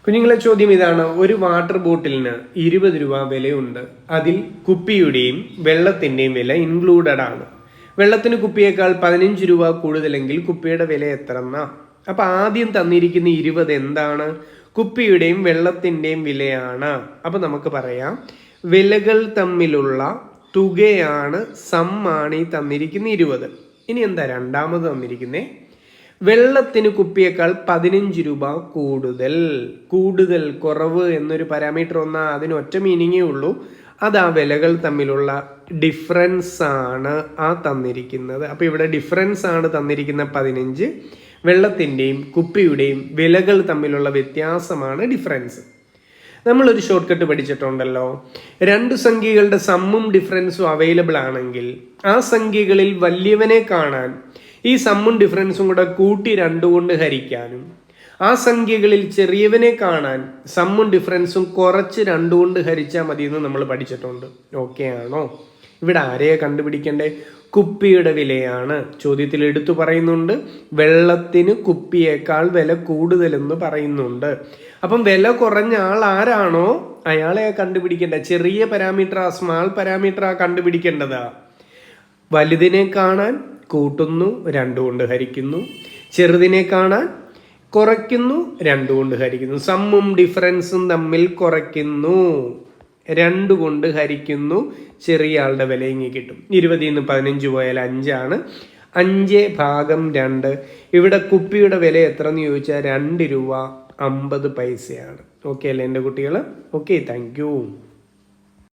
കുഞ്ഞുങ്ങളെ ചോദ്യം ഇതാണ്. ഒരു വാട്ടർ ബോട്ടിലിന് 20 രൂപ വിലയുണ്ട്. അതിൽ കുപ്പിയുടെയും വെള്ളത്തിൻ്റെയും വില ഇൻക്ലൂഡഡ് ആണ്. വെള്ളത്തിന് കുപ്പിയേക്കാൾ 15 രൂപ കൂടുതലെങ്കിൽ കുപ്പിയുടെ വില എത്രന്നാ? അപ്പം ആദ്യം തന്നിരിക്കുന്ന 20 എന്താണ്? കുപ്പിയുടെയും വെള്ളത്തിൻ്റെയും വിലയാണ്. അപ്പം നമുക്ക് പറയാം, വിലകൾ തമ്മിലുള്ള തുകയാണ്, സമ്മാണ് ഈ തന്നിരിക്കുന്ന 20. ഇനി എന്താ രണ്ടാമത് തന്നിരിക്കുന്നേ? വെള്ളത്തിന് കുപ്പിയേക്കാൾ 15 രൂപ കൂടുതൽ. കൂടുതൽ, കുറവ് എന്നൊരു പാരാമീറ്റർ വന്നാൽ അതിന് ഒറ്റ മീനിങ്ങേ ഉള്ളൂ. അത് ആ വിലകൾ തമ്മിലുള്ള ഡിഫറൻസ് ആണ് ആ തന്നിരിക്കുന്നത്. അപ്പോൾ ഇവിടെ ഡിഫറൻസ് ആണ് തന്നിരിക്കുന്ന 15. വെള്ളത്തിൻ്റെയും കുപ്പിയുടെയും വിലകൾ തമ്മിലുള്ള വ്യത്യാസമാണ് ഡിഫറൻസ്. നമ്മളൊരു ഷോർട്ട് കട്ട് പഠിച്ചിട്ടുണ്ടല്ലോ. 2 സംഖ്യകളുടെ സമ്മും ഡിഫറൻസും അവൈലബിൾ ആണെങ്കിൽ ആ സംഖ്യകളിൽ വലിയവനെ കാണാൻ ഈ സമ്മും ഡിഫറൻസും കൂടെ കൂട്ടി 2 കൊണ്ട് ഹരിക്കാനും, ആ സംഖ്യകളിൽ ചെറിയവനെ കാണാൻ സമ്മും ഡിഫറൻസും കുറച്ച് 2 കൊണ്ട് ഹരിച്ചാൽ മതി എന്ന് നമ്മൾ പഠിച്ചിട്ടുണ്ട്. ഓക്കെ ആണോ? ഇവിടെ ആരെയാ കണ്ടുപിടിക്കേണ്ടേ? കുപ്പിയുടെ വിലയാണ്. ചോദ്യത്തിൽ എടുത്തു പറയുന്നുണ്ട്, വെള്ളത്തിന് കുപ്പിയേക്കാൾ വില കൂടുതലെന്ന് പറയുന്നുണ്ട്. അപ്പം വില കുറഞ്ഞ ആൾ ആരാണോ അയാളെ കണ്ടുപിടിക്കേണ്ട. ചെറിയ പാരാമീറ്ററാ, സ്മാൾ പാരാമീറ്ററാ കണ്ടുപിടിക്കേണ്ടതാ. വലുതിനെ കാണാൻ കൂട്ടുന്നു, 2 കൊണ്ട് ഹരിക്കുന്നു. ചെറുതിനെ കാണാൻ കുറയ്ക്കുന്നു, 2 കൊണ്ട് ഹരിക്കുന്നു. സമ്മും ഡിഫറൻസും തമ്മിൽ കുറയ്ക്കുന്നു, 2 കൊണ്ട് ഹരിക്കുന്നു. ചെറിയ ആളുടെ വില ഇങ്ങനെ കിട്ടും. 20 നിന്ന് 15 പോയാൽ 5 ആണ്. 5/2. ഇവിടെ കുപ്പിയുടെ വില എത്രയെന്ന് ചോദിച്ചാൽ 2 രൂപ 50 പൈസയാണ്. ഓക്കെ അല്ലേ എൻ്റെ കുട്ടികൾ? Okay, thank you.